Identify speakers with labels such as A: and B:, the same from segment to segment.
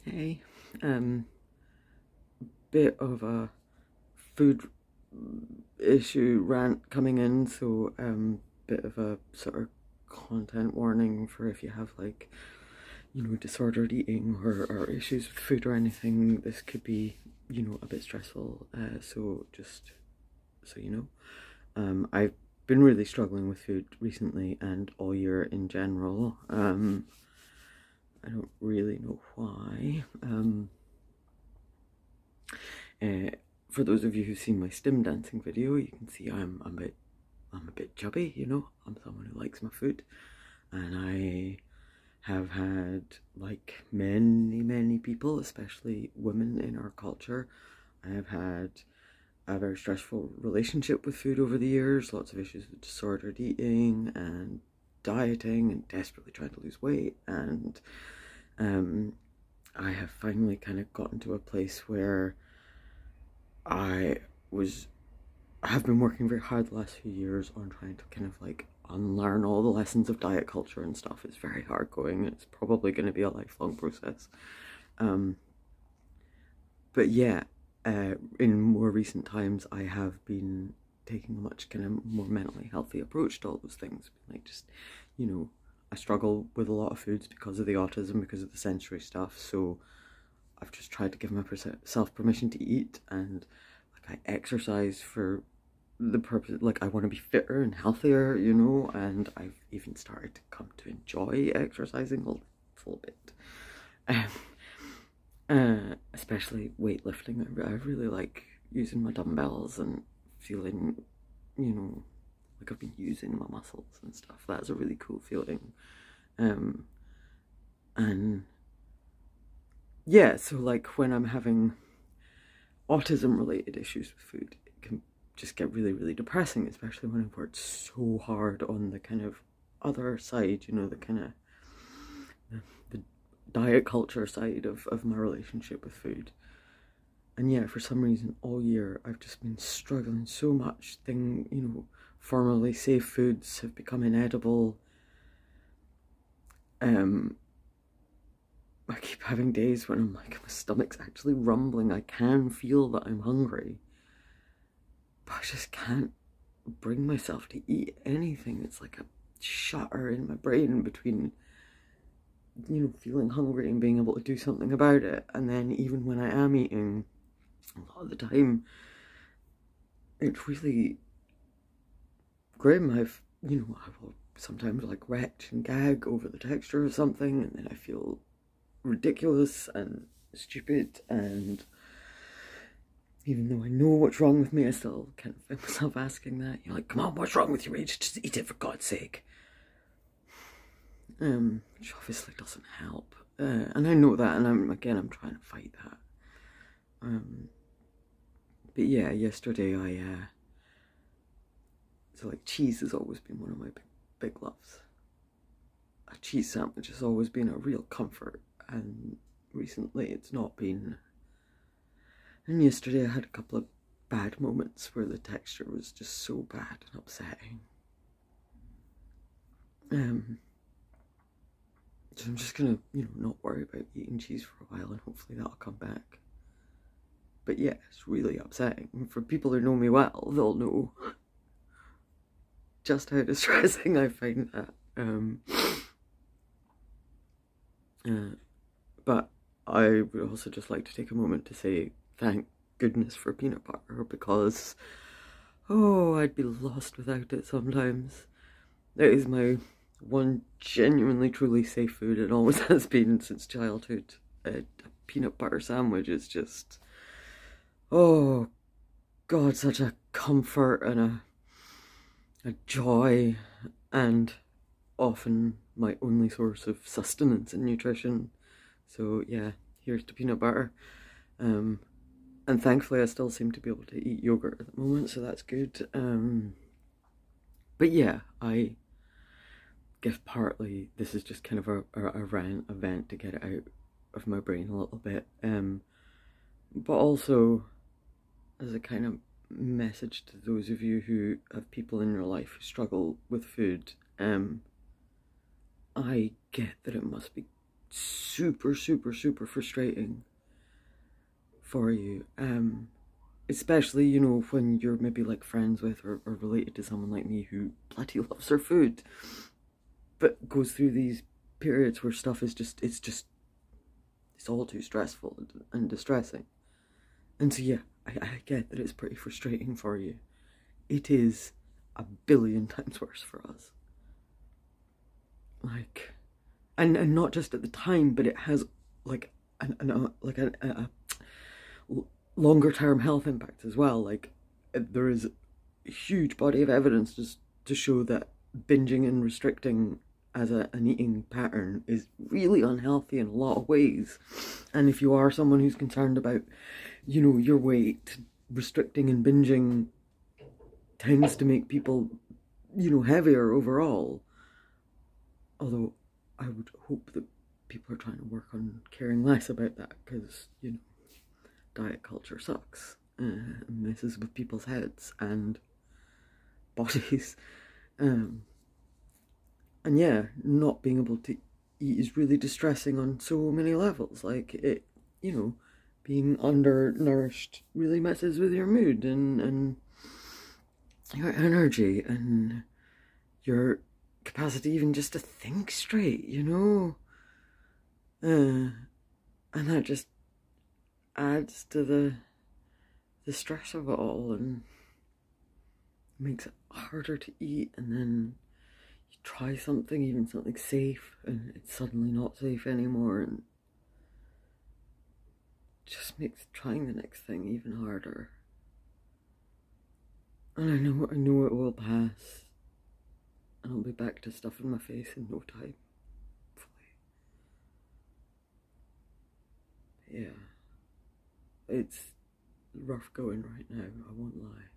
A: Hey, bit of a food issue rant coming in, so bit of a sort of content warning for if you have like, disordered eating or issues with food or anything. This could be, a bit stressful. So just so you know, I've been really struggling with food recently and all year in general. I don't really know why. For those of you who've seen my stim dancing video, you can see I'm a bit chubby, I'm someone who likes my food, and I have had, like many people, especially women in our culture, I have had a very stressful relationship with food over the years, lots of issues with disordered eating and dieting and desperately trying to lose weight, and I have finally kind of gotten to a place where I have been working very hard the last few years on trying to kind of like unlearn all the lessons of diet culture and stuff. It's very hard going. It's probably going to be a lifelong process. But yeah, in more recent times, I have been taking a much kind of more mentally healthy approach to all those things. Like just, I struggle with a lot of foods because of the autism, because of the sensory stuff. So I've just tried to give myself permission to eat, and like I exercise for the purpose, like I want to be fitter and healthier, and I've even started to come to enjoy exercising a little bit. Especially weightlifting. I really like using my dumbbells and feeling, like I've been using my muscles and stuff. That's a really cool feeling. And yeah, so like when I'm having autism related issues with food, it can just get really depressing, especially when I've worked so hard on the kind of other side, the kind of the diet culture side of my relationship with food. And yeah, for some reason all year I've just been struggling so much. Formerly safe foods have become inedible. I keep having days when I'm like, my stomach's actually rumbling. I can feel that I'm hungry, but I just can't bring myself to eat anything. It's like a shutter in my brain between, feeling hungry and being able to do something about it. And then even when I am eating, a lot of the time, it's really grim. I will sometimes like retch and gag over the texture of something, and then I feel ridiculous and stupid, and even though I know what's wrong with me, I still kind of find myself asking that. You're like, come on, what's wrong with you, Rach? Just eat it for God's sake. Which obviously doesn't help. And I know that, and I'm trying to fight that. But yeah, yesterday so like cheese has always been one of my big loves. A cheese sandwich has always been a real comfort, and recently it's not been. And yesterday I had a couple of bad moments where the texture was just so bad and upsetting. So I'm just gonna, not worry about eating cheese for a while, and hopefully that'll come back. But yeah, it's really upsetting. And for people who know me well, they'll know just how distressing I find that. But I would also just like to take a moment to say thank goodness for peanut butter, because I'd be lost without it sometimes. It is my one genuinely truly safe food, and always has been since childhood. A peanut butter sandwich is just, oh God, such a comfort and a joy, and often my only source of sustenance and nutrition. So yeah, here's to peanut butter. And thankfully I still seem to be able to eat yogurt at the moment, so that's good. But yeah, I guess partly this is just kind of a rant event to get it out of my brain a little bit. But also as a kind of message to those of you who have people in your life who struggle with food. I get that it must be super, super, super frustrating for you. Especially, you know, when you're maybe like friends with or related to someone like me who bloody loves their food, but goes through these periods where stuff is just, it's all too stressful and distressing. And so yeah, I get that it's pretty frustrating for you. It is a billion times worse for us. Like, and not just at the time, but it has like a longer term health impacts as well. Like, there is a huge body of evidence just to show that binging and restricting as an eating pattern is really unhealthy in a lot of ways. And if you are someone who's concerned about, you know, your weight, restricting and binging tends to make people, you know, heavier overall. Although I would hope that people are trying to work on caring less about that, because, you know, diet culture sucks and messes with people's heads and bodies. And yeah, not being able to eat is really distressing on so many levels. Like, it, you know, being undernourished really messes with your mood and your energy and your capacity even just to think straight, you know? And that just adds to the stress of it all and makes it harder to eat. And then you try something, even something safe, and it's suddenly not safe anymore, and just makes trying the next thing even harder. And I know it will pass, and I'll be back to stuffing my face in no time, hopefully. Yeah, it's rough going right now, I won't lie.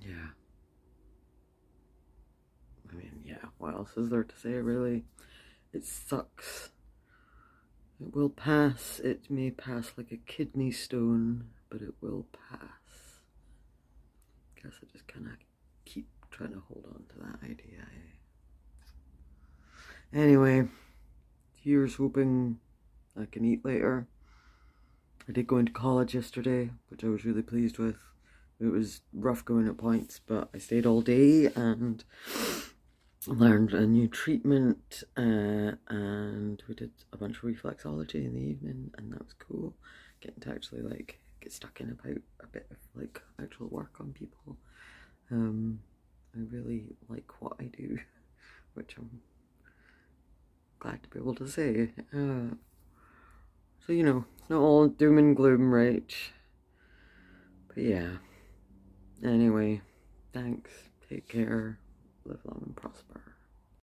A: Yeah. I mean, yeah, what else is there to say, really? It sucks. It will pass. It may pass like a kidney stone, but it will pass. Guess I just kind of keep trying to hold on to that idea. Anyway, here's hoping I can eat later. I did go into college yesterday, which I was really pleased with. It was rough going at points, but I stayed all day and learned a new treatment, and we did a bunch of reflexology in the evening, and that was cool. Getting to actually like get stuck in about a bit of like actual work on people. I really like what I do, which I'm glad to be able to say. So, you know, it's not all doom and gloom, right? But yeah. Anyway, thanks. Take care. Live long and prosper.